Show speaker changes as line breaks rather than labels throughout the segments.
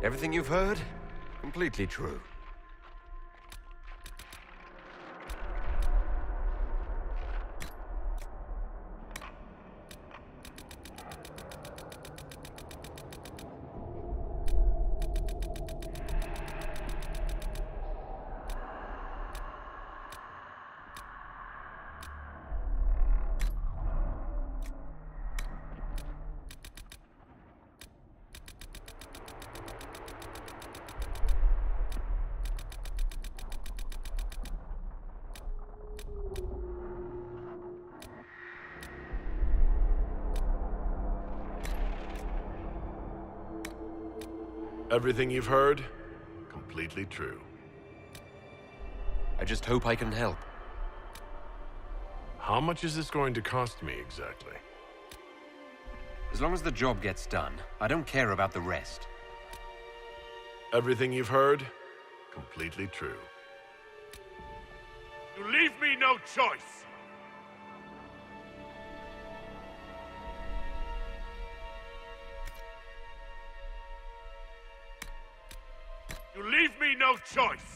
Everything you've heard? Completely true.
Everything you've heard? Completely true.
I just hope I can help.
How much is this going to cost me exactly?
As long as the job gets done, I don't care about the rest.
Everything you've heard? Completely true.
You leave me no choice!
no choice!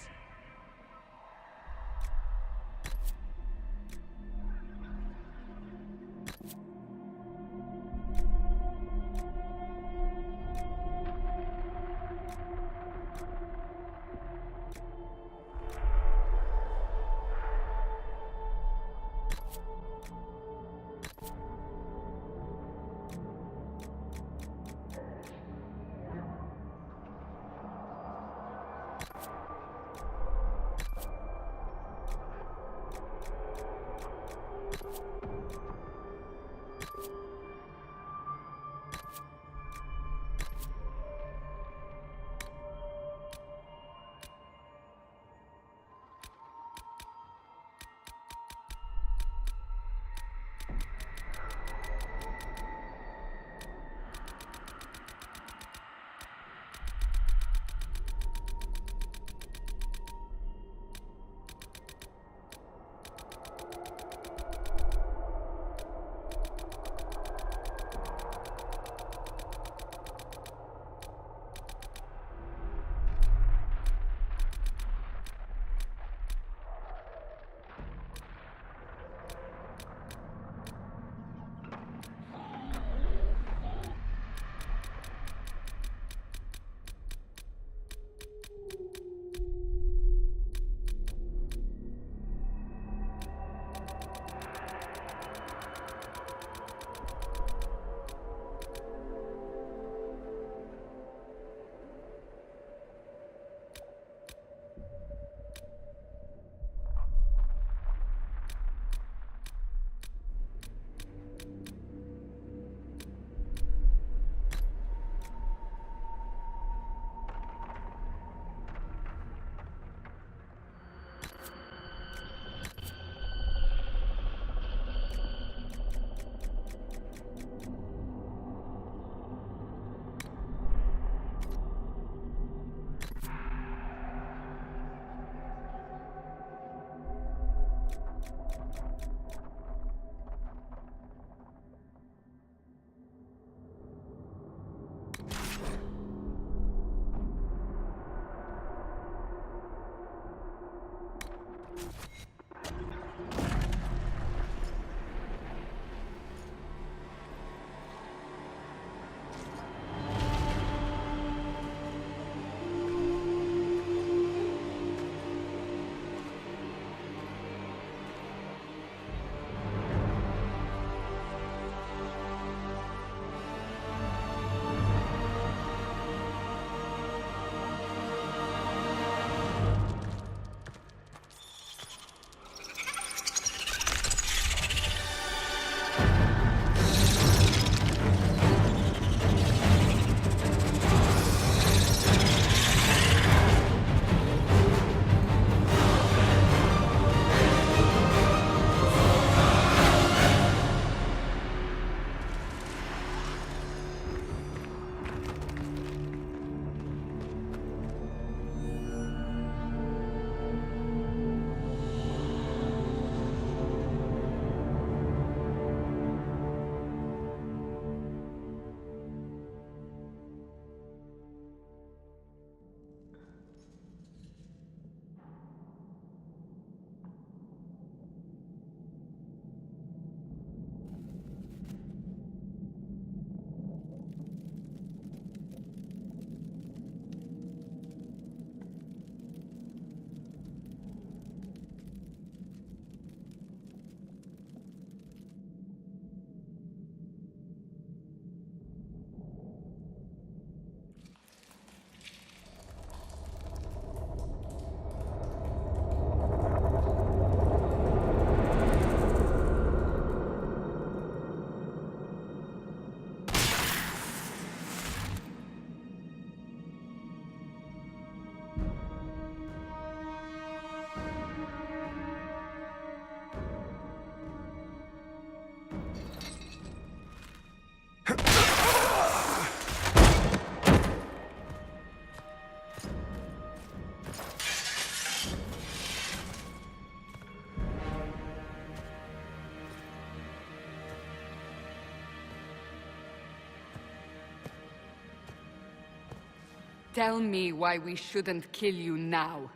Tell me why we shouldn't kill you now.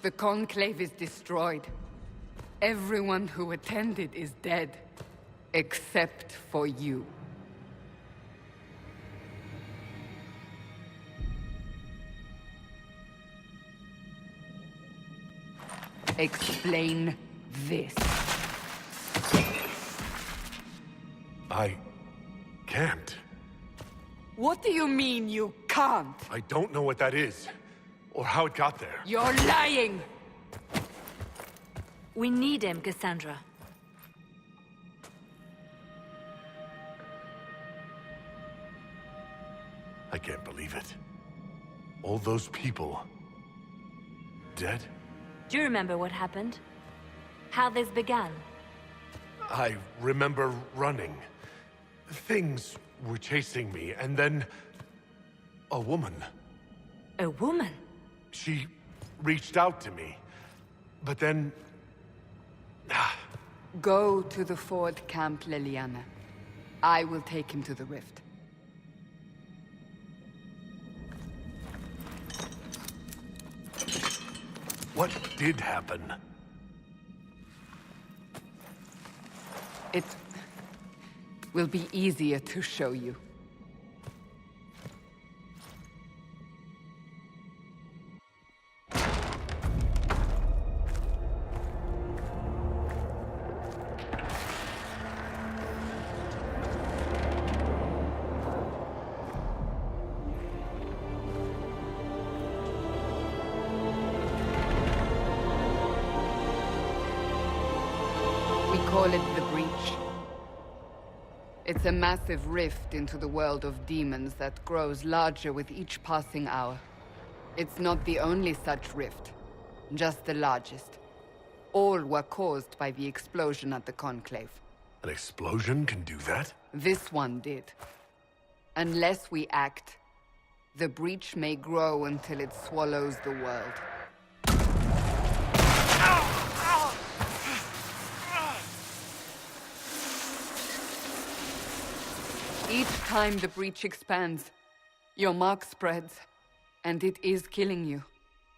The Conclave is destroyed. Everyone who attended is dead. Except for you. Explain this.
I can't.
What do you mean you can't?
I don't know what that is, or how it got there.
You're lying!
We need him, Cassandra.
I can't believe it. All those people... dead?
Do you remember what happened? How this began?
I remember running. Things were chasing me, and then... a woman.
A woman?
She reached out to me, but then...
Go to the Ford camp, Liliana. I will take him to the rift.
What did happen?
It will be easier to show you. We call it the Breach. It's a massive rift into the world of demons that grows larger with each passing hour. It's not the only such rift, just the largest. All were caused by the explosion at the Conclave.
An explosion can do that?
This one did. Unless we act, the Breach may grow until it swallows the world. Each time the Breach expands, your mark spreads, and it is killing you.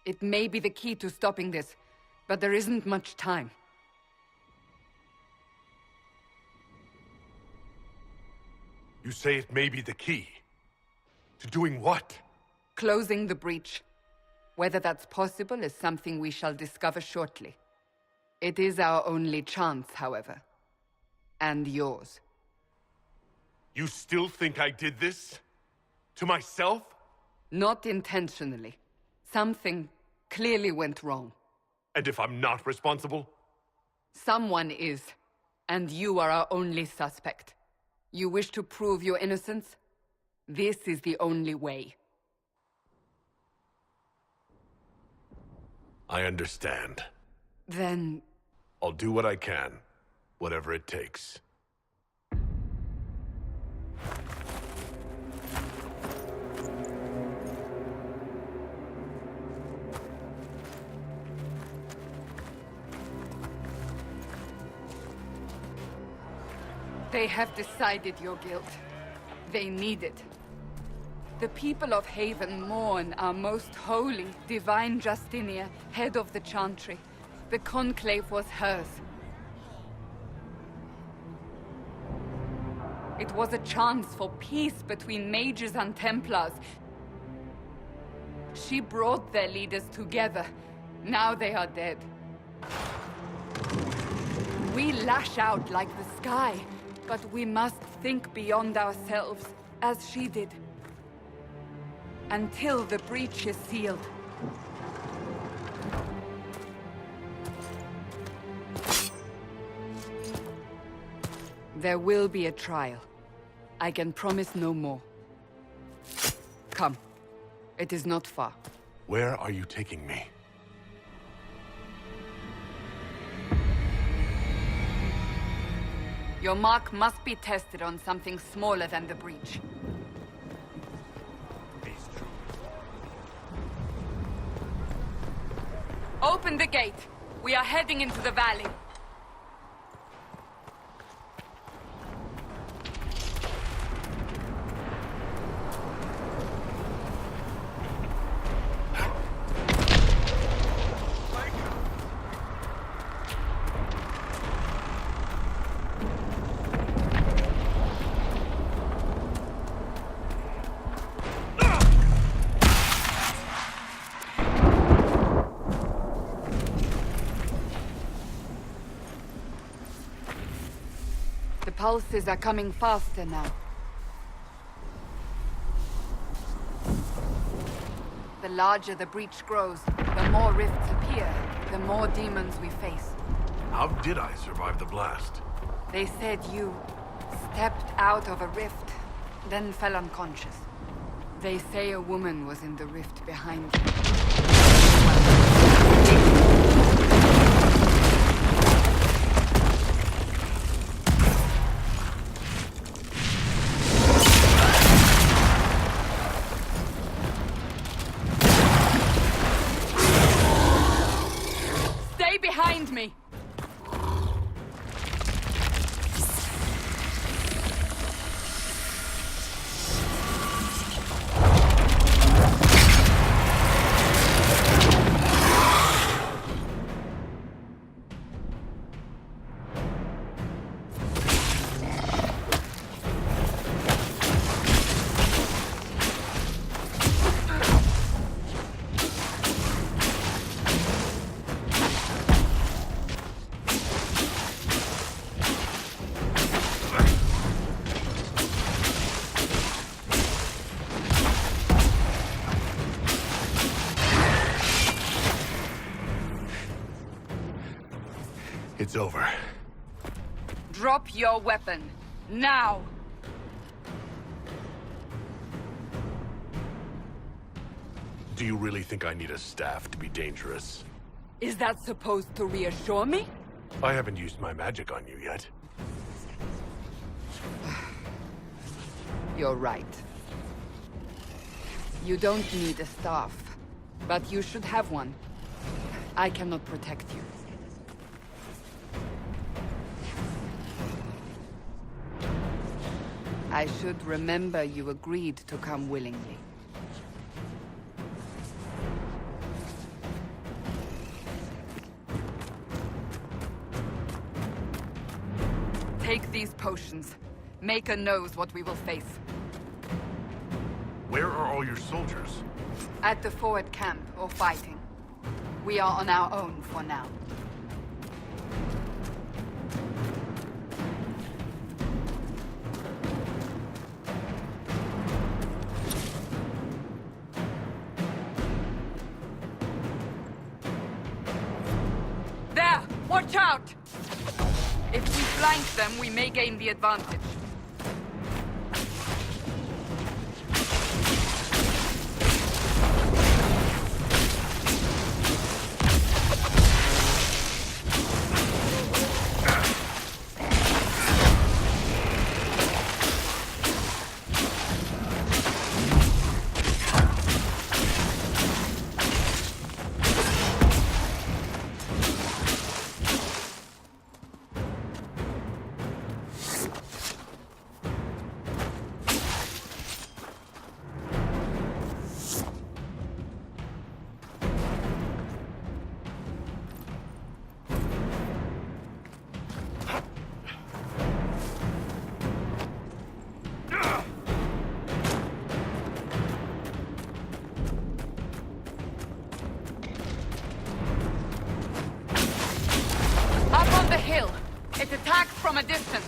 It may be the key to stopping this, but there isn't much time.
You say it may be the key. To doing what?
Closing the Breach. Whether that's possible is something we shall discover shortly. It is our only chance, however. And yours.
You still think I did this? To myself?
Not intentionally. Something clearly went wrong.
And if I'm not responsible?
Someone is, and you are our only suspect. You wish to prove your innocence? This is the only way.
I understand.
Then...
I'll do what I can, whatever it takes.
They have decided your guilt. They need it. The people of Haven mourn our most holy, divine Justinia, head of the Chantry. The Conclave was hers. It was a chance for peace between mages and Templars. She brought their leaders together. Now they are dead. We lash out like the sky, but we must think beyond ourselves, as she did. Until the breach is sealed. There will be a trial. I can promise no more. Come. It is not far.
Where are you taking me?
Your mark must be tested on something smaller than the breach. Open the gate. We are heading into the valley. The pulses are coming faster now. The larger the breach grows, the more rifts appear, the more demons we face.
How did I survive the blast?
They said you stepped out of a rift, then fell unconscious. They say a woman was in the rift behind you. Stay behind me!
It's over.
Drop your weapon. Now!
Do you really think I need a staff to be dangerous?
Is that supposed to reassure me?
I haven't used my magic on you yet.
You're right. You don't need a staff, but you should have one. I cannot protect you. I should remember you agreed to come willingly. Take these potions. Maker knows what we will face.
Where are all your soldiers?
At the forward camp, or fighting. We are on our own for now. There! Watch out! If we flank them, we may gain the advantage. Hill. It attacks from a distance.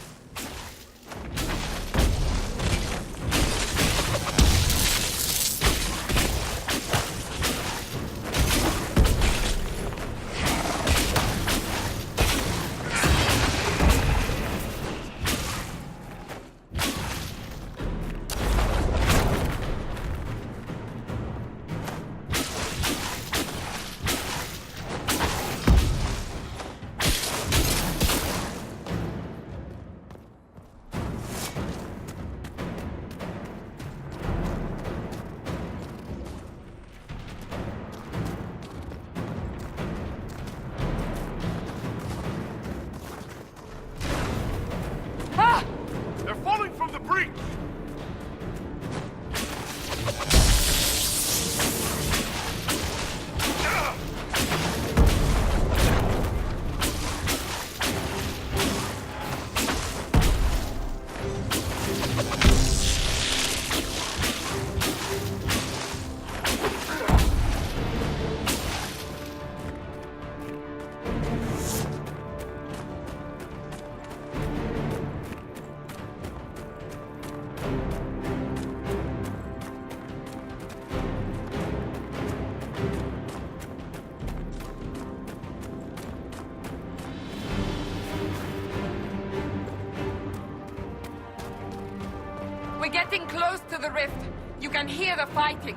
We're getting close to the rift. You can hear the fighting.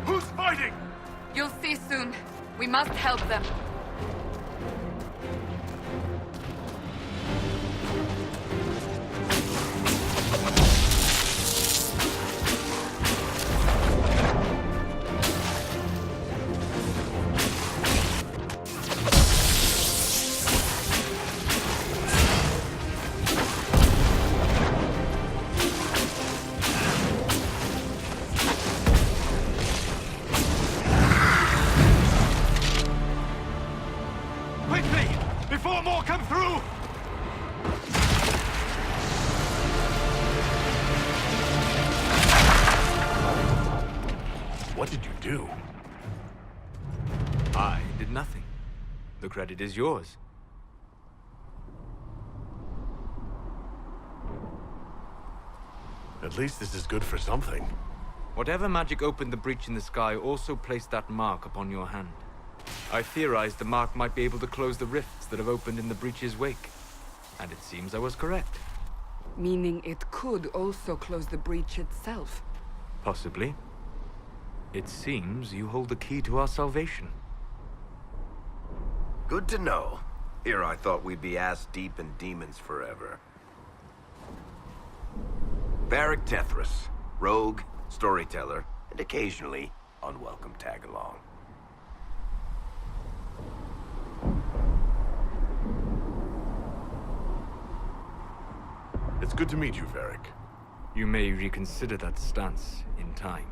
Who's fighting?
You'll see soon. We must help them.
Quickly! Before more come through! What did you do?
I did nothing. The credit is yours.
At least this is good for something.
Whatever magic opened the breach in the sky also placed that mark upon your hand. I theorized the mark might be able to close the rifts that have opened in the breach's wake. And it seems I was correct.
Meaning it could also close the breach itself.
Possibly. It seems you hold the key to our salvation.
Good to know. Here I thought we'd be ass-deep in demons forever. Varric Tethras, rogue, storyteller, and occasionally unwelcome tag-along.
It's good to meet you, Varric.
You may reconsider that stance in time.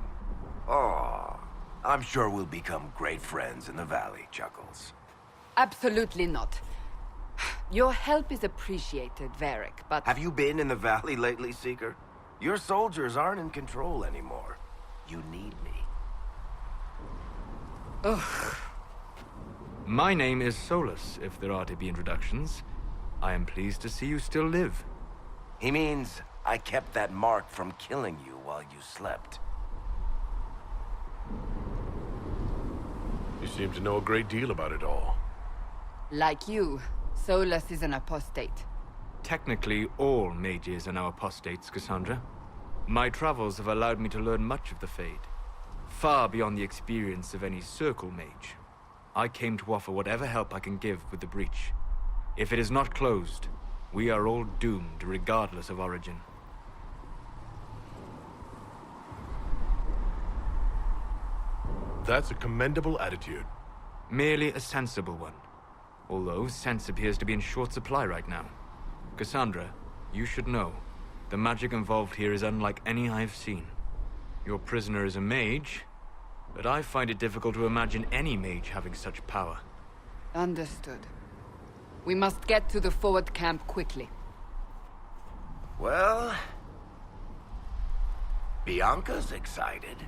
Oh, I'm sure we'll become great friends in the valley, Chuckles.
Absolutely not. Your help is appreciated, Varric, but...
Have you been in the valley lately, Seeker? Your soldiers aren't in control anymore. You need me.
Ugh.
My name is Solus, if there are to be introductions. I am pleased to see you still live.
He means I kept that mark from killing you while you slept.
You seem to know a great deal about it all.
Like you, Solus is an apostate.
Technically, all mages are now apostates, Cassandra. My travels have allowed me to learn much of the Fade. Far beyond the experience of any Circle mage. I came to offer whatever help I can give with the breach. If it is not closed, we are all doomed, regardless of origin.
That's a commendable attitude.
Merely a sensible one. Although sense appears to be in short supply right now. Cassandra, you should know. The magic involved here is unlike any I've seen. Your prisoner is a mage, but I find it difficult to imagine any mage having such power.
Understood. We must get to the forward camp quickly.
Well... Bianca's excited.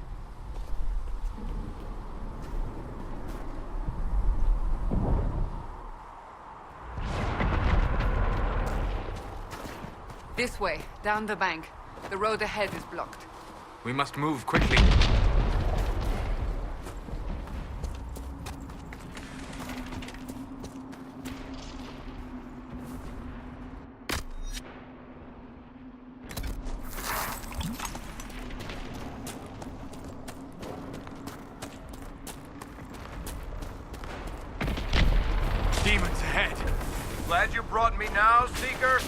This way, down the bank. The road ahead is blocked.
We must move quickly.
Demons ahead!
Glad you brought me now, Seeker?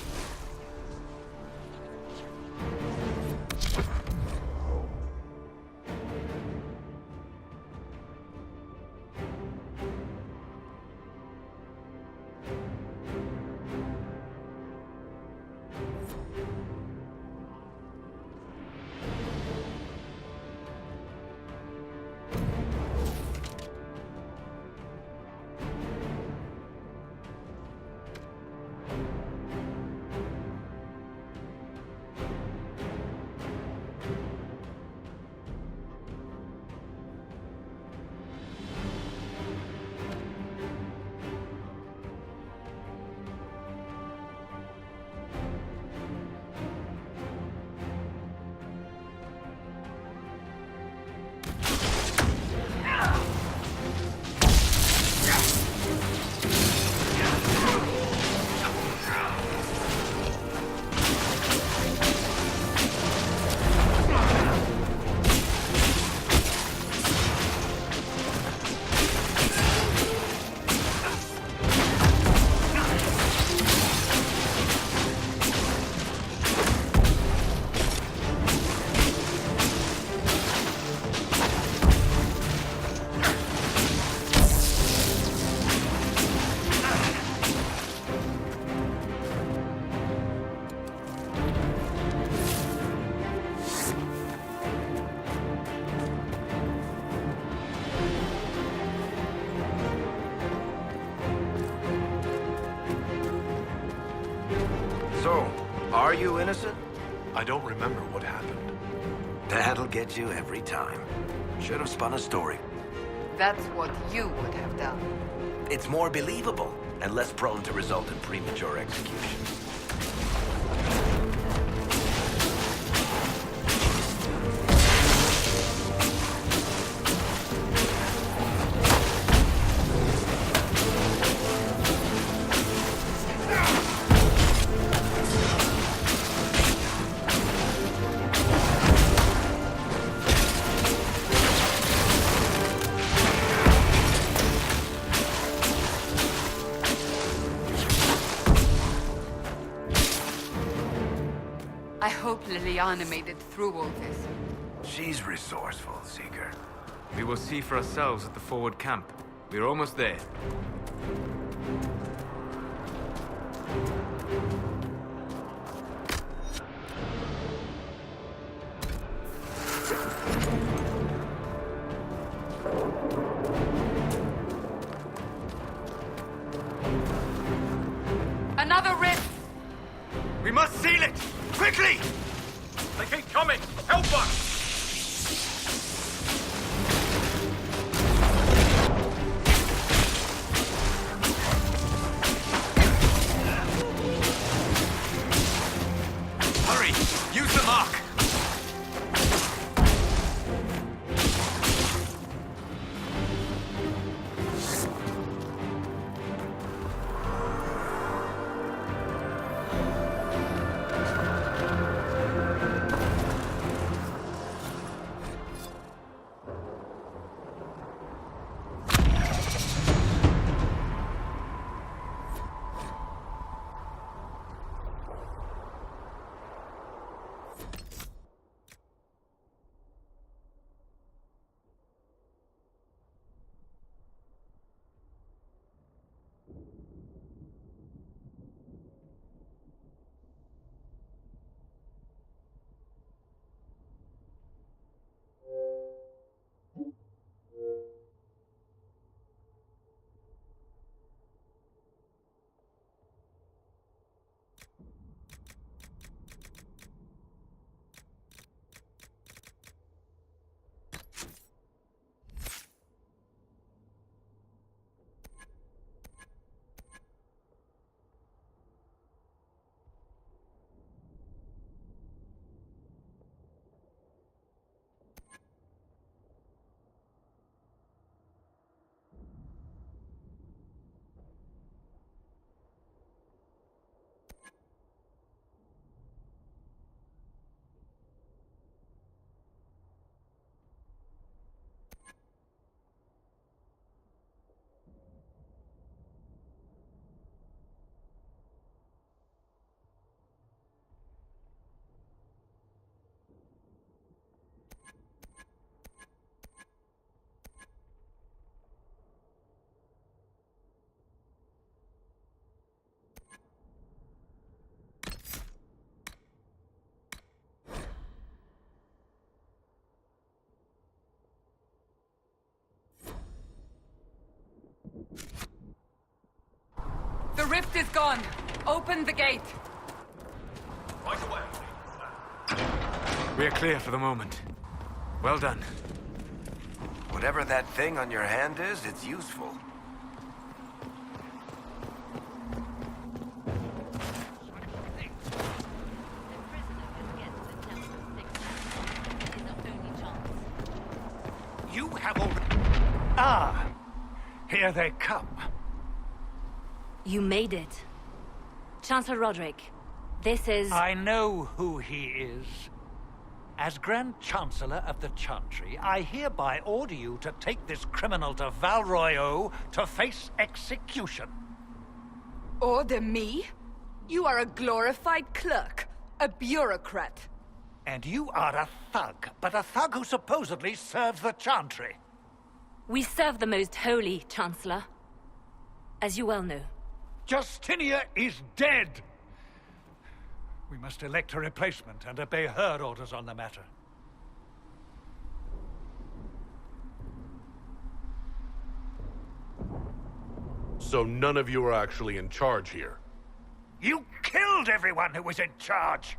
So, are you innocent?
I don't remember what happened.
That'll get you every time. Should have spun a story.
That's what you would have done.
It's more believable and less prone to result in premature execution.
I hope Liliana made it through all this.
She's resourceful, Seeker.
We will see for ourselves at the forward camp. We're almost there.
Another rift!
We must seal it! Quickly!
They keep coming! Help us!
Hurry! Use the mark!
The rift is gone. Open the gate.
Right away.
We are clear for the moment. Well done.
Whatever that thing on your hand is, it's useful.
You have already... Ah! Here they come.
You made it. Chancellor Roderick, this is...
I know who he is. As Grand Chancellor of the Chantry, I hereby order you to take this criminal to Val Royeaux to face execution.
Order me? You are a glorified clerk, a bureaucrat.
And you are a thug, but a thug who supposedly serves the Chantry.
We serve the most holy, Chancellor. As you well know.
Justinia is dead! We must elect a replacement and obey her orders on the matter.
So none of you are actually in charge here?
You killed everyone who was in charge!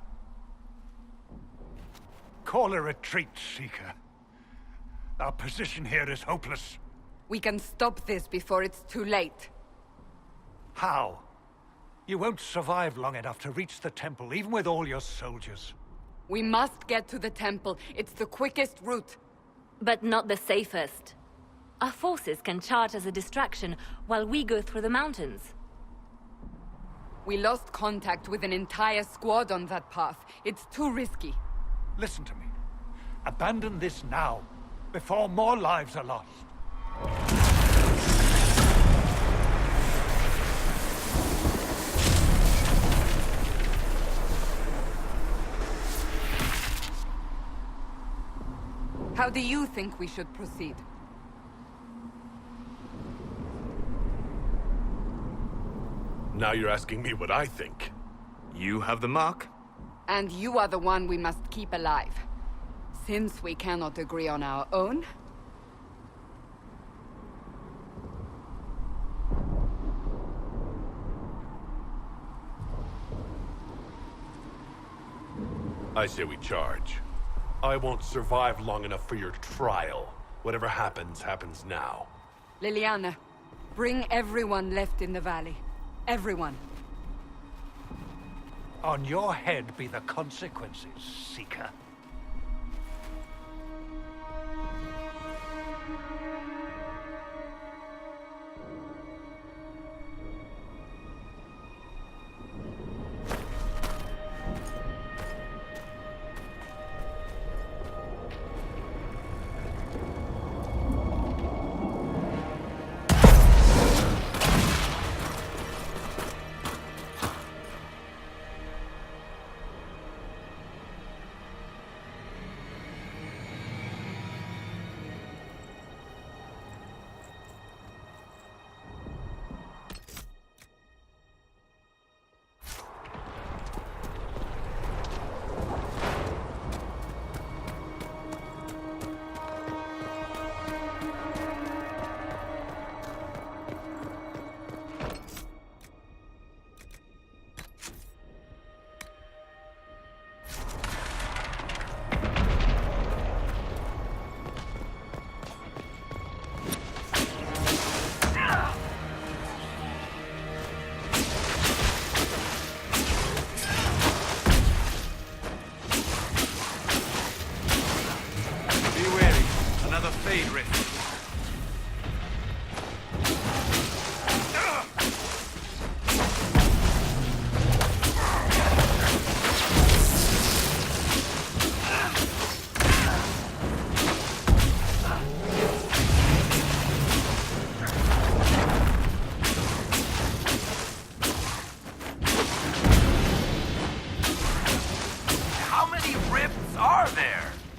Call a retreat, Seeker. Our position here is hopeless.
We can stop this before it's too late.
How? You won't survive long enough to reach the temple, even with all your soldiers.
We must get to the temple. It's the quickest route.
But not the safest. Our forces can charge as a distraction while we go through the mountains.
We lost contact with an entire squad on that path. It's too risky.
Listen to me. Abandon this now, before more lives are lost.
How do you think we should proceed?
Now you're asking me what I think.
You have the mark?
And you are the one we must keep alive. Since we cannot agree on our own...
I say we charge. I won't survive long enough for your trial. Whatever happens, happens now.
Liliana, bring everyone left in the valley. Everyone.
On your head be the consequences, Seeker.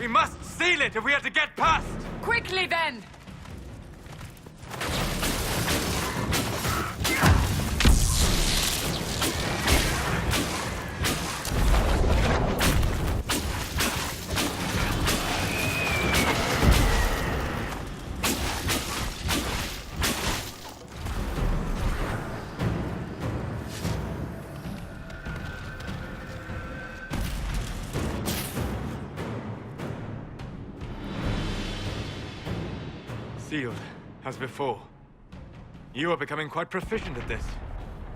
We must seal it if we are to get past!
Quickly then!
Sealed, as before. You are becoming quite proficient at this.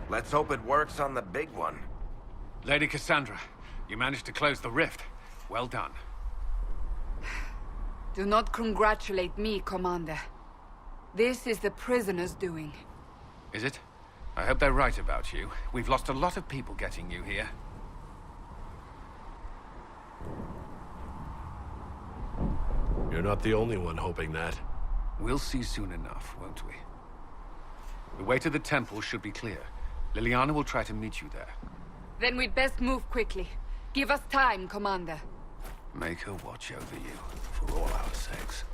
Let's hope it works on the big one.
Lady Cassandra, you managed to close the rift. Well done.
Do not congratulate me, Commander. This is the prisoners' doing.
Is it? I hope they're right about you. We've lost a lot of people getting you here.
You're not the only one hoping that.
We'll see soon enough, won't we? The way to the temple should be clear. Liliana will try to meet you there.
Then we'd best move quickly. Give us time, Commander.
Make her watch over you, for all our sakes.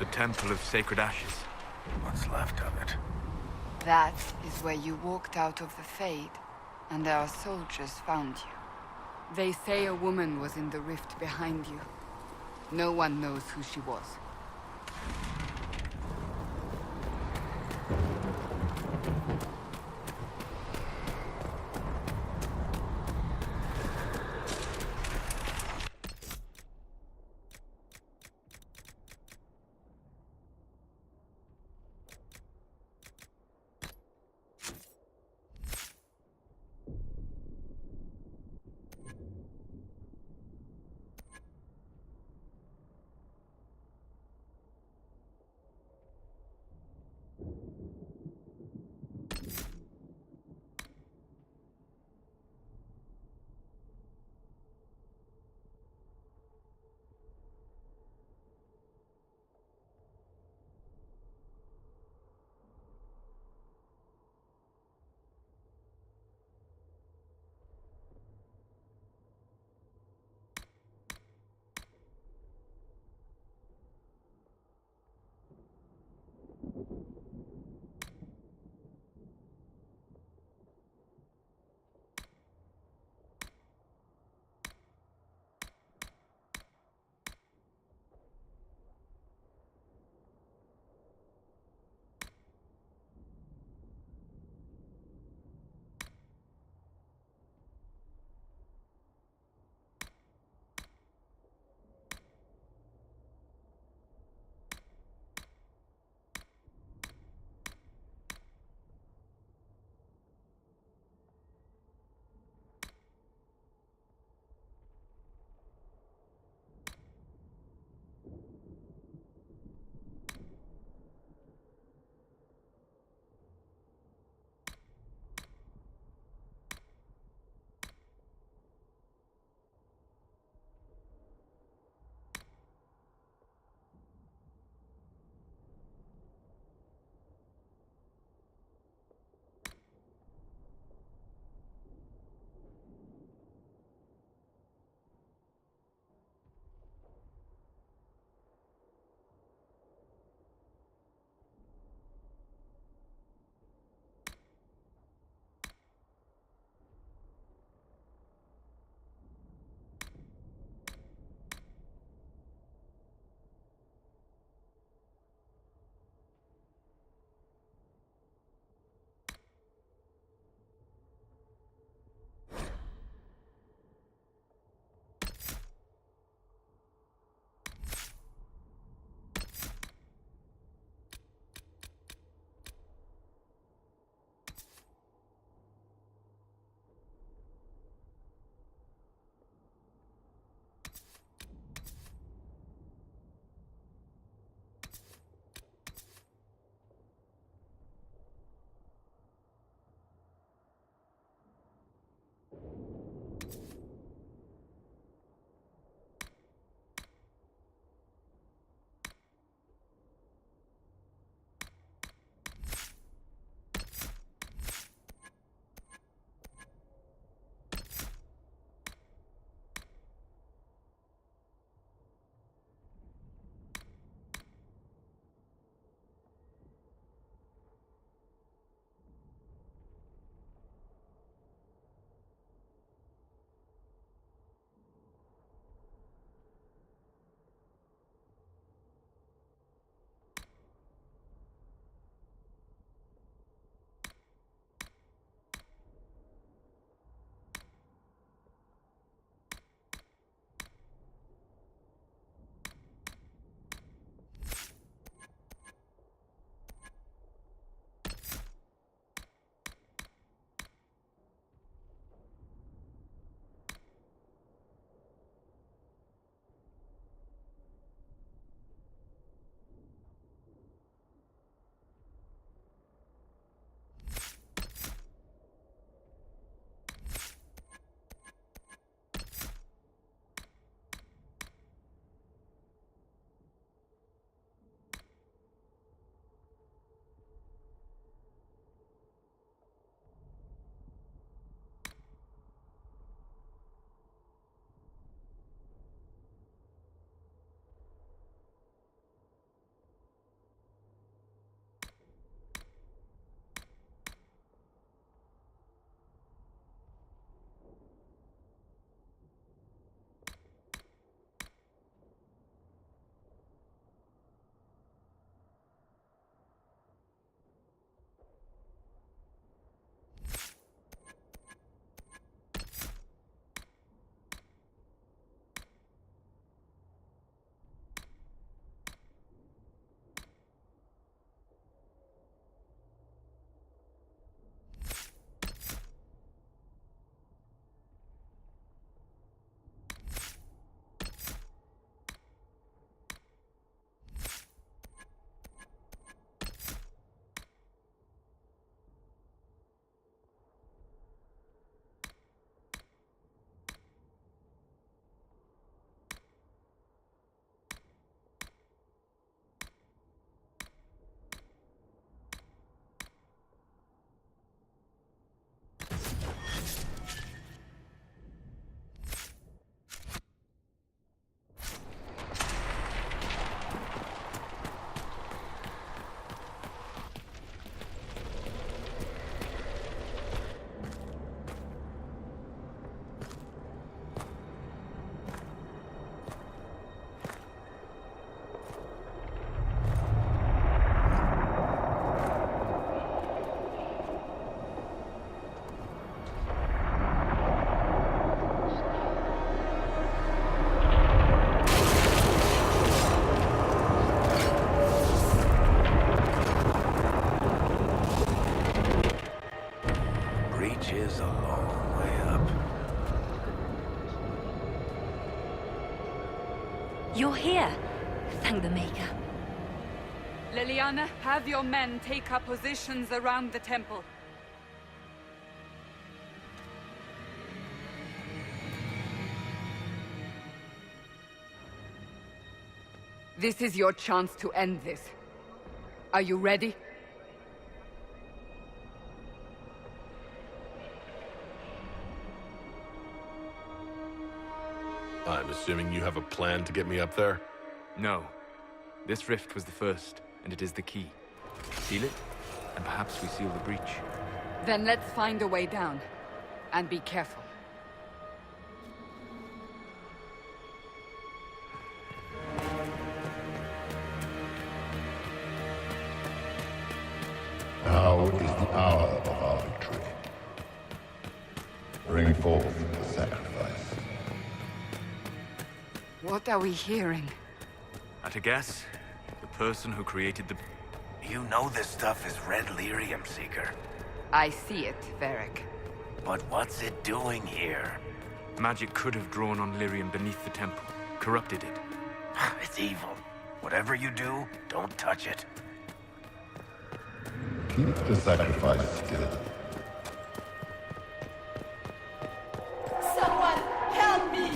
The Temple of Sacred Ashes.
What's left of it?
That is where you walked out of the Fade, and our soldiers found you. They say a woman was in the rift behind you. No one knows who she was.
Thank the Maker.
Liliana, have your men take up positions around the temple. This is your chance to end this. Are you ready?
I'm assuming you have a plan to get me up there?
No. This rift was the first, and it is the key. Seal it, and perhaps we seal the breach.
Then let's find a way down. And be careful.
Now is the hour of our victory. Bring forth the sacrifice.
What are we hearing?
At a guess, the person who created the...
You know this stuff is red lyrium, Seeker.
I see it, Varric.
But what's it doing here?
Magic could have drawn on lyrium beneath the temple, corrupted it.
It's evil. Whatever you do, don't touch it.
Keep the sacrifice still.
Someone help me!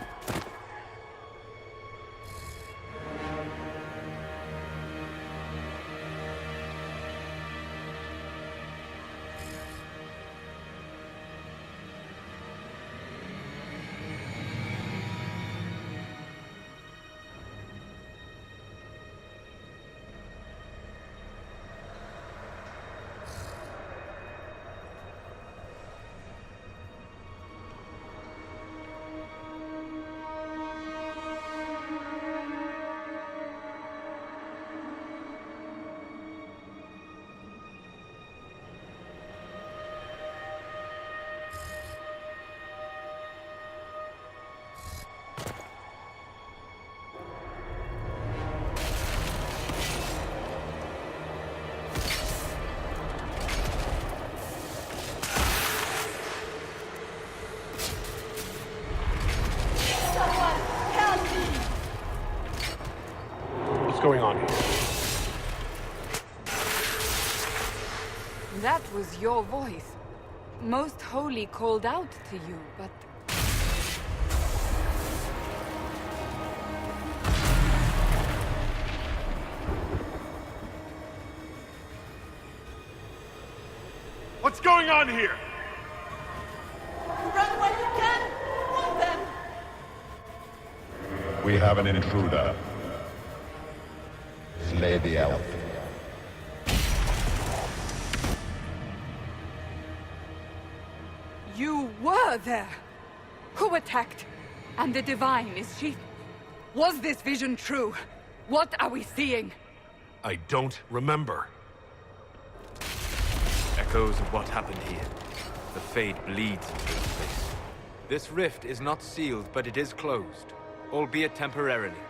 What's going on here?
That was your voice. Most Holy called out to you, but...
What's going on here?
Run while you can! Warn them!
We have an intruder. Slay the elf.
You were there! Who attacked? And the Divine, is she... Was this vision true? What are we seeing?
I don't remember.
Echoes of what happened here. The Fade bleeds into this place. This rift is not sealed, but it is closed, albeit temporarily.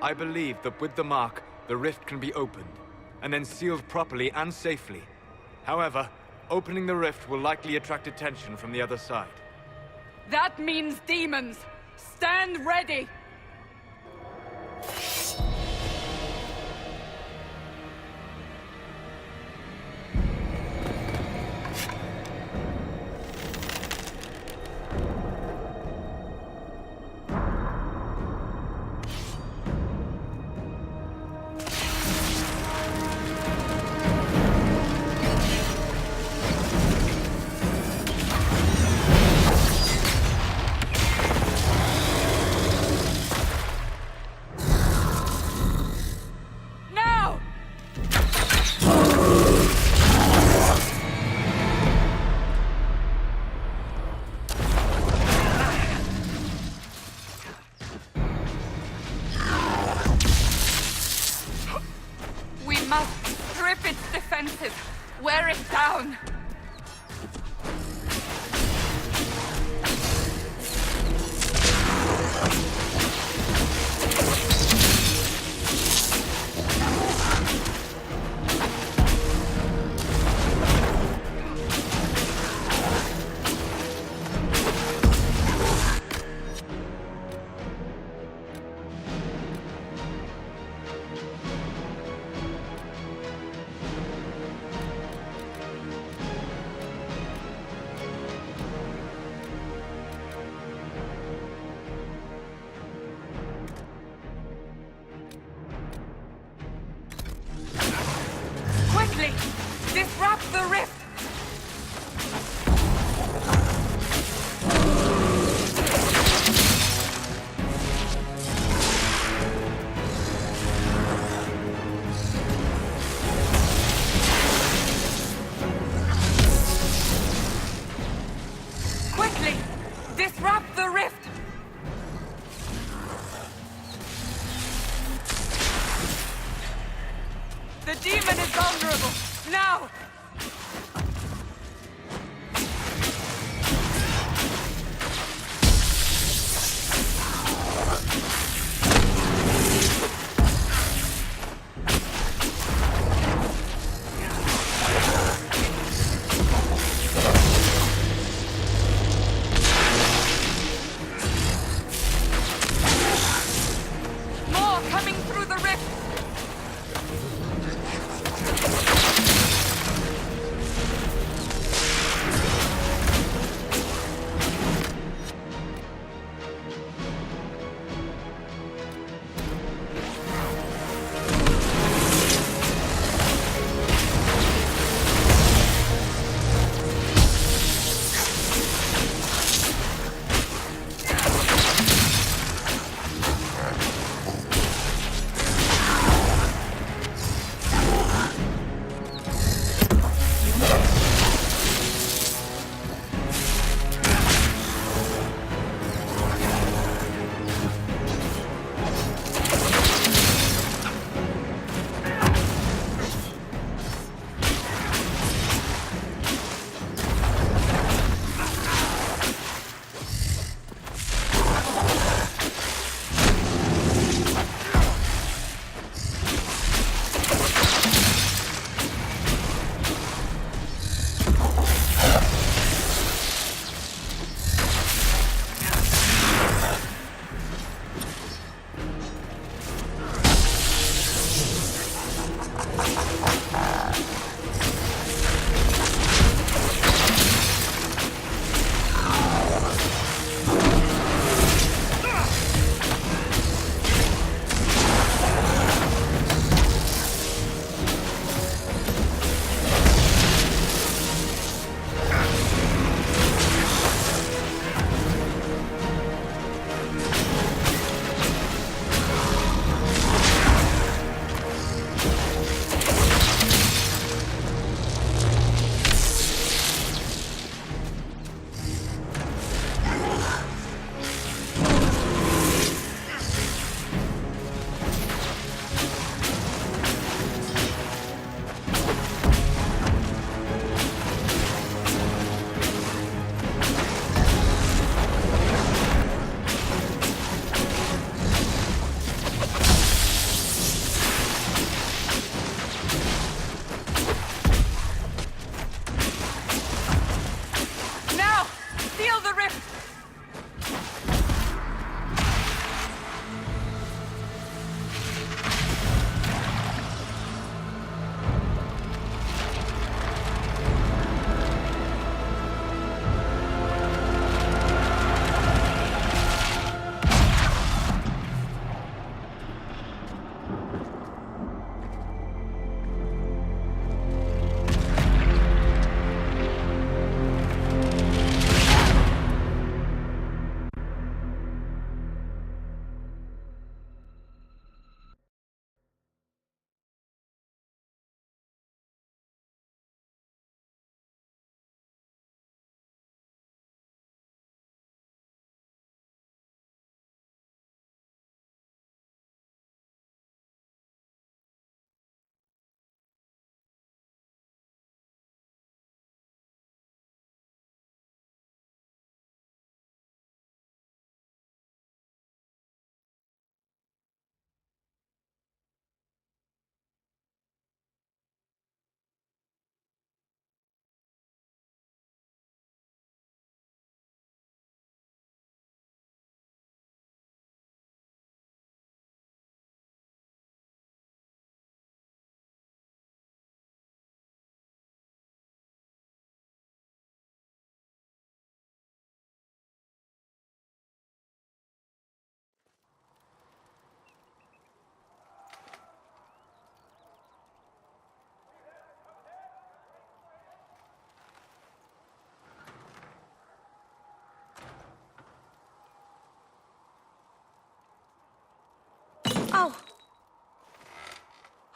I believe that with the mark, the rift can be opened, and then sealed properly and safely. However, opening the rift will likely attract attention from the other side.
That means demons! Stand ready! Wear it down! Quickly! Disrupt the rift! Quickly! Disrupt the rift! The demon is vulnerable! Now! More coming through the rift!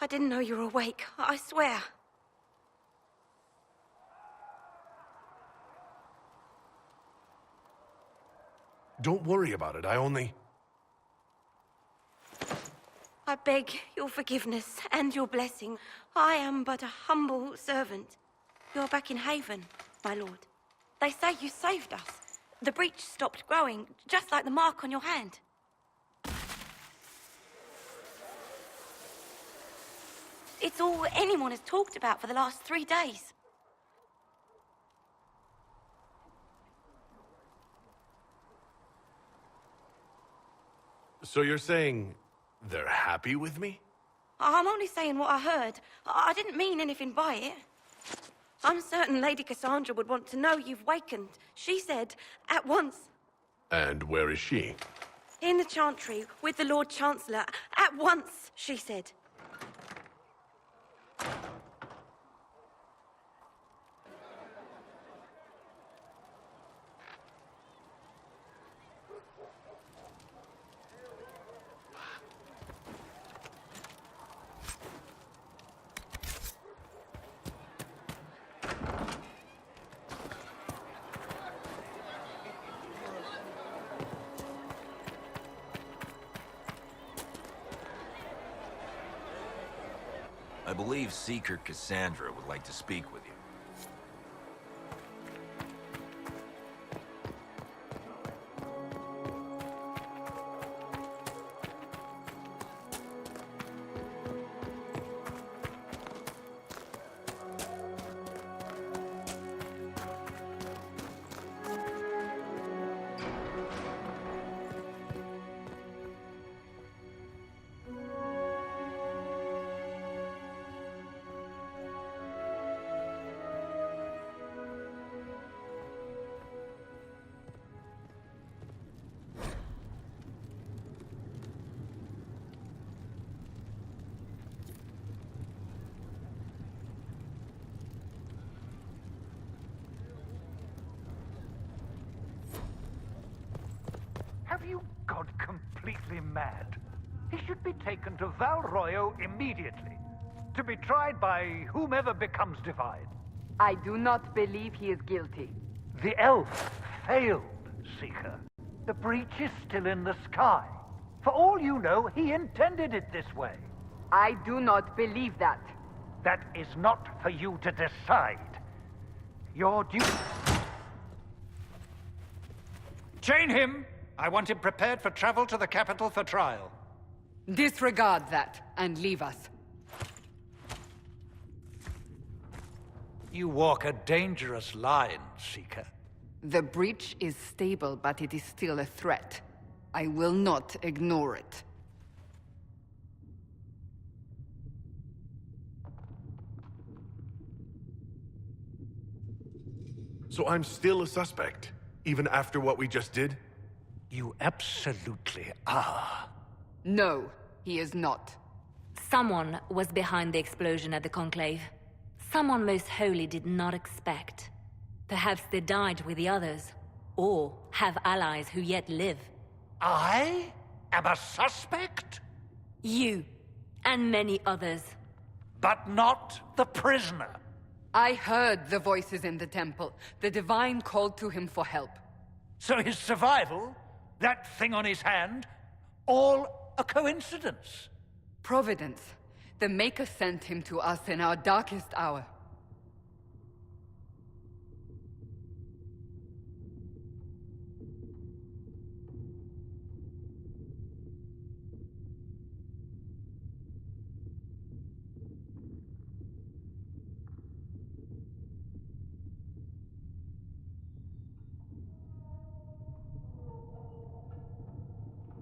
I didn't know you were awake, I swear.
Don't worry about it,
I beg your forgiveness and your blessing. I am but a humble servant. You're back in Haven, my lord. They say you saved us. The breach stopped growing, just like the mark on your hand. It's all anyone has talked about for the last 3 days.
So you're saying they're happy with me?
I'm only saying what I heard. I didn't mean anything by it. I'm certain Lady Cassandra would want to know you've wakened. She said, at once.
And where is she?
In the Chantry, with the Lord Chancellor. At once, she said.
I believe Seeker Cassandra would like to speak with you.
Have you gone completely mad? He should be taken to Val Royo immediately, to be tried by whomever becomes divine.
I do not believe he is guilty.
The elf failed, Seeker. The breach is still in the sky. For all you know, he intended it this way.
I do not believe that.
That is not for you to decide. Your duty... Chain him! I want him prepared for travel to the capital for trial.
Disregard that, and leave us.
You walk a dangerous line, Seeker.
The breach is stable, but it is still a threat. I will not ignore it.
So I'm still a suspect, even after what we just did?
You absolutely are.
No, he is not.
Someone was behind the explosion at the Conclave. Someone most holy did not expect. Perhaps they died with the others, or have allies who yet live.
I am a suspect?
You, and many others.
But not the prisoner.
I heard the voices in the temple. The Divine called to him for help.
So his survival, that thing on his hand, all a coincidence?
Providence. The Maker sent him to us in our darkest hour.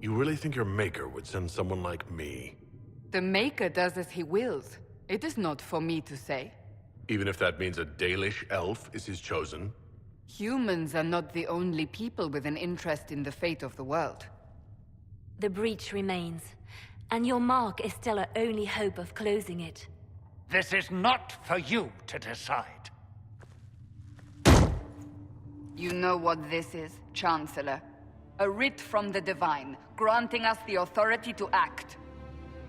You really think your maker would send someone like me?
The Maker does as he wills. It is not for me to say.
Even if that means a Dalish elf is his chosen?
Humans are not the only people with an interest in the fate of the world.
The breach remains, and your mark is still our only hope of closing it.
This is not for you to decide.
You know what this is, Chancellor. A writ from the Divine, granting us the authority to act.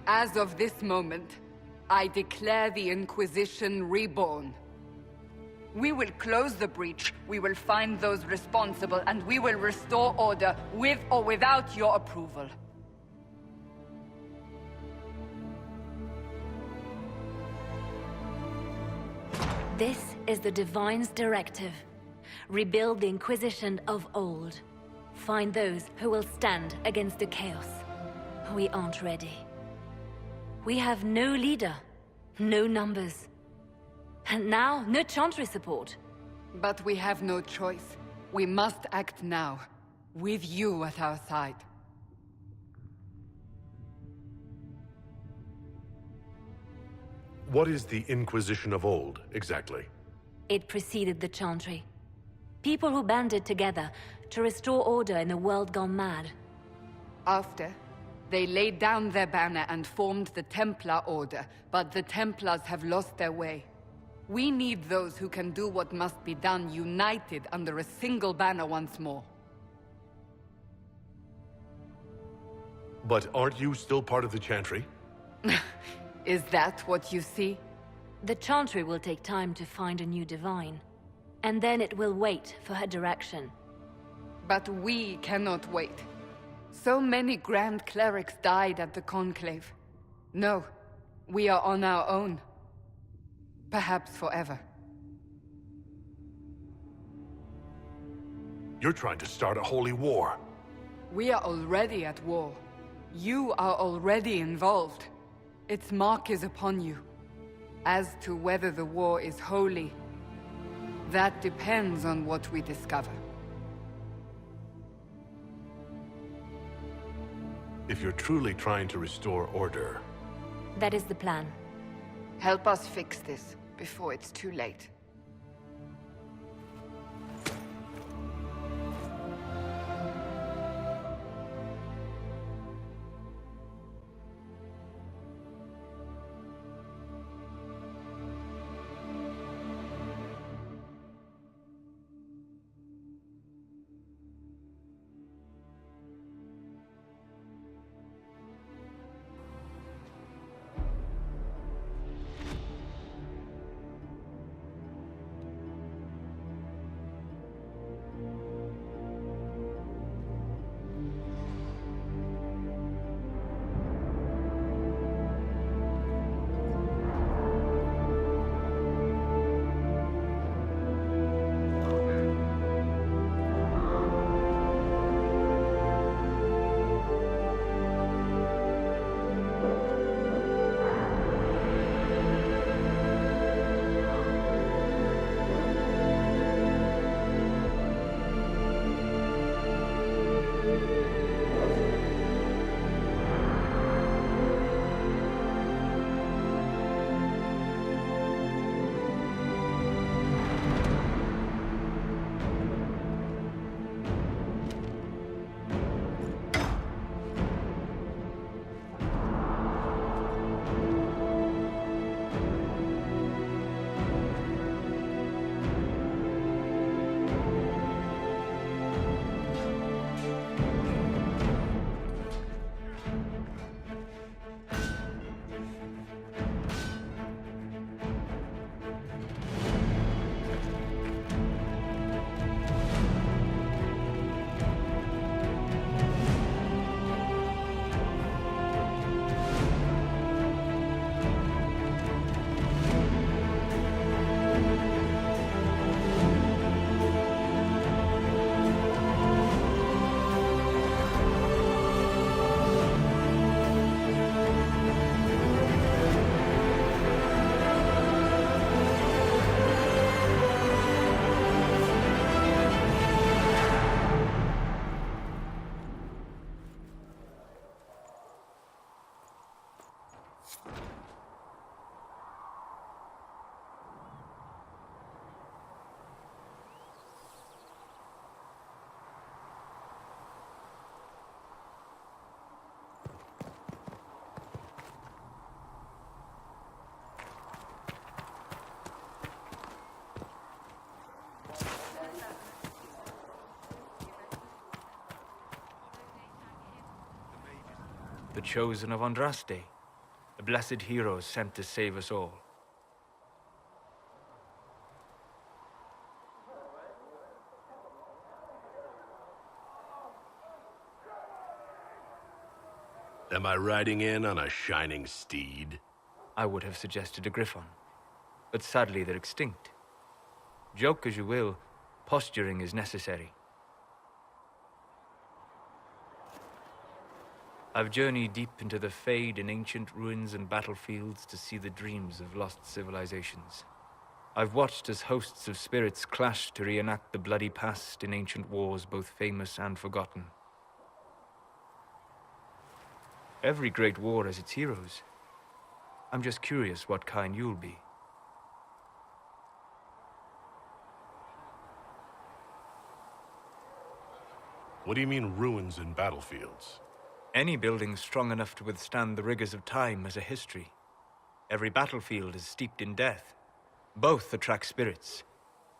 As of this moment, I declare the Inquisition reborn. We will close the breach, we will find those responsible, and we will restore order with or without your approval.
This is the Divine's directive. Rebuild the Inquisition of old. Find those who will stand against the chaos. We aren't ready. We have no leader, no numbers. And now, no Chantry support.
But we have no choice. We must act now, with you at our side.
What is the Inquisition of old, exactly?
It preceded the Chantry. People who banded together to restore order in a world gone mad.
After, they laid down their banner and formed the Templar Order, but the Templars have lost their way. We need those who can do what must be done, united under a single banner once more.
But aren't you still part of the Chantry?
Is that what you see?
The Chantry will take time to find a new Divine. And then it will wait for her direction.
But we cannot wait. So many Grand Clerics died at the Conclave. No, we are on our own. Perhaps forever.
You're trying to start a holy war.
We are already at war. You are already involved. Its mark is upon you. As to whether the war is holy, that depends on what we discover.
If you're truly trying to restore order...
That is the plan.
Help us fix this before it's too late.
The Chosen of Andraste. A blessed heroes sent to save us all.
Am I riding in on a shining steed?
I would have suggested a griffon, but sadly they're extinct. Joke as you will, posturing is necessary. I've journeyed deep into the Fade in ancient ruins and battlefields to see the dreams of lost civilizations. I've watched as hosts of spirits clash to reenact the bloody past in ancient wars, both famous and forgotten. Every great war has its heroes. I'm just curious what kind you'll be.
What do you mean, ruins and battlefields?
Any building strong enough to withstand the rigors of time has a history. Every battlefield is steeped in death. Both attract spirits.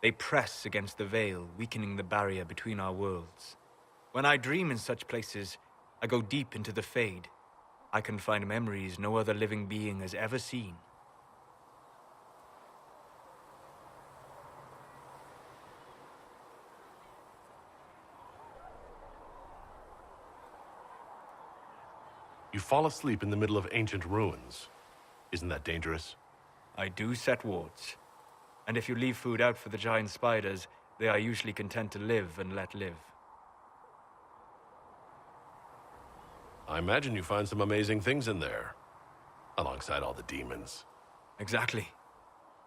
They press against the veil, weakening the barrier between our worlds. When I dream in such places, I go deep into the Fade. I can find memories no other living being has ever seen.
You fall asleep in the middle of ancient ruins. Isn't that dangerous?
I do set wards. And if you leave food out for the giant spiders, they are usually content to live and let live.
I imagine you find some amazing things in there, alongside all the demons.
Exactly.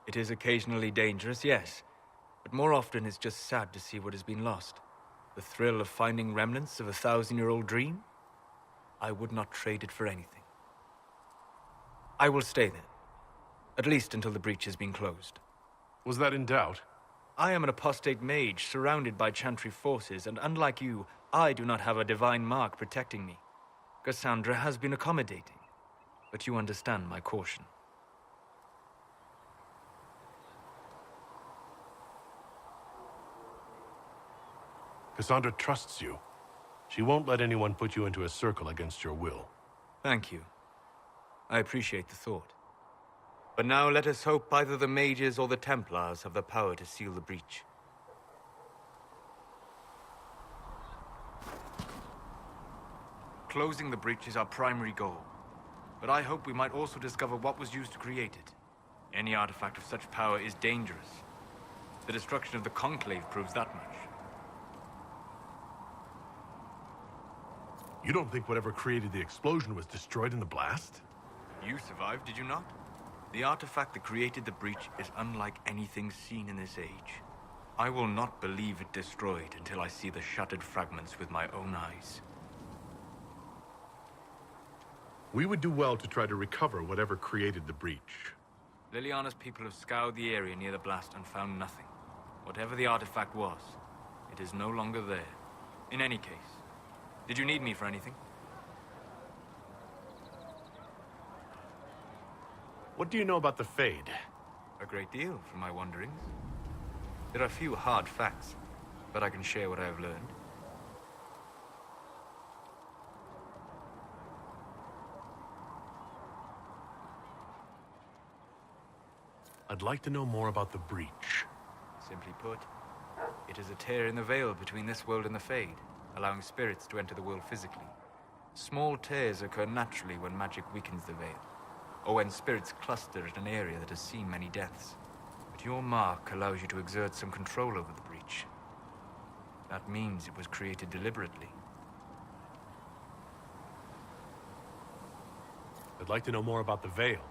It is occasionally dangerous, yes, but more often it's just sad to see what has been lost. The thrill of finding remnants of a 1,000-year-old dream? I would not trade it for anything. I will stay there, at least until the breach has been closed.
Was that in doubt?
I am an apostate mage surrounded by Chantry forces, and unlike you, I do not have a divine mark protecting me. Cassandra has been accommodating, but you understand my caution.
Cassandra trusts you. She won't let anyone put you into a circle against your will.
Thank you. I appreciate the thought. But now let us hope either the mages or the Templars have the power to seal the breach. Closing the breach is our primary goal. But I hope we might also discover what was used to create it. Any artifact of such power is dangerous. The destruction of the Conclave proves that much.
You don't think whatever created the explosion was destroyed in the blast?
You survived, did you not? The artifact that created the breach is unlike anything seen in this age. I will not believe it destroyed until I see the shattered fragments with my own eyes.
We would do well to try to recover whatever created the breach.
Liliana's people have scoured the area near the blast and found nothing. Whatever the artifact was, it is no longer there. In any case, did you need me for anything?
What do you know about the Fade?
A great deal, from my wanderings. There are few hard facts, but I can share what I have learned.
I'd like to know more about the breach.
Simply put, it is a tear in the veil between this world and the Fade, allowing spirits to enter the world physically. Small tears occur naturally when magic weakens the veil, or when spirits cluster at an area that has seen many deaths. But your mark allows you to exert some control over the breach. That means it was created deliberately.
I'd like to know more about the Veil.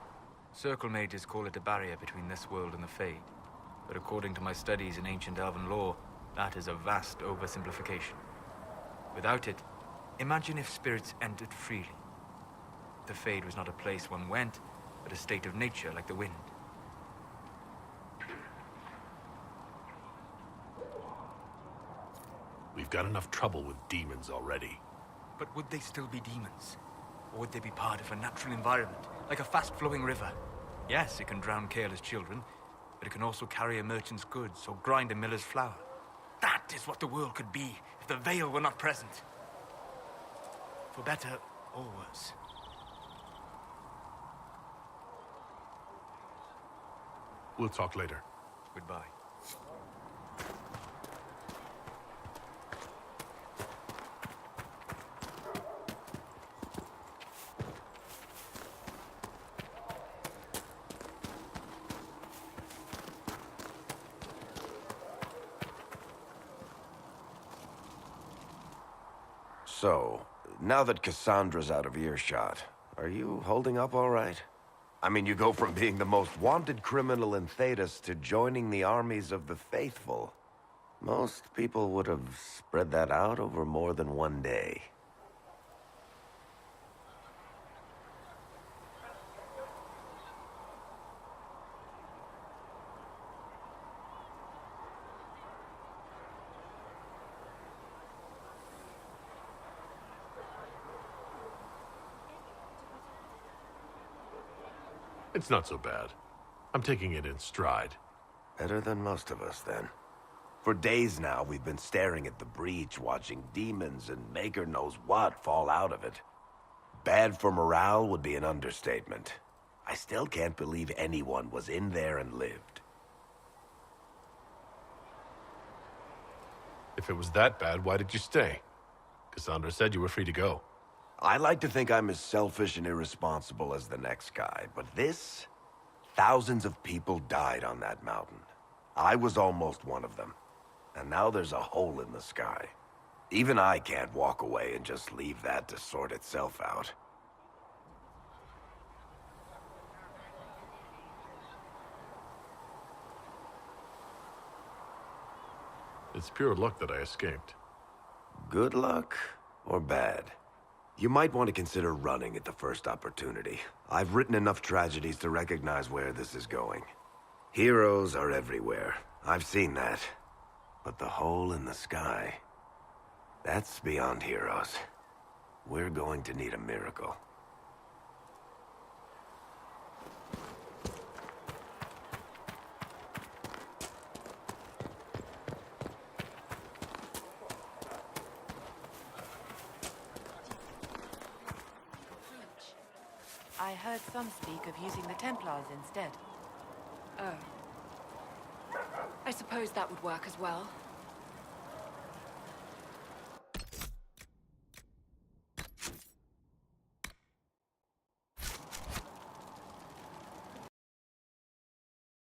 Circle mages call it a barrier between this world and the Fade. But according to my studies in ancient elven lore, that is a vast oversimplification. Without it, imagine if spirits entered freely. The Fade was not a place one went, but a state of nature like the wind.
We've got enough trouble with demons already.
But would they still be demons? Or would they be part of a natural environment, like a fast-flowing river? Yes, it can drown careless children, but it can also carry a merchant's goods or grind a miller's flour. That is what the world could be if the Veil were not present. For better or worse.
We'll talk later.
Goodbye.
So, now that Cassandra's out of earshot, are you holding up all right? I mean, you go from being the most wanted criminal in Thedas to joining the armies of the faithful. Most people would have spread that out over more than one day.
It's not so bad. I'm taking it in stride.
Better than most of us, then. For days now, we've been staring at the breach, watching demons and maker knows what fall out of it. Bad for morale would be an understatement. I still can't believe anyone was in there and lived.
If it was that bad, why did you stay? Cassandra said you were free to go.
I like to think I'm as selfish and irresponsible as the next guy, but this... Thousands of people died on that mountain. I was almost one of them. And now there's a hole in the sky. Even I can't walk away and just leave that to sort itself out.
It's pure luck that I escaped.
Good luck or bad? You might want to consider running at the first opportunity. I've written enough tragedies to recognize where this is going. Heroes are everywhere. I've seen that. But the hole in the sky... that's beyond heroes. We're going to need a miracle.
I heard some speak of using the Templars instead.
Oh. I suppose that would work as well.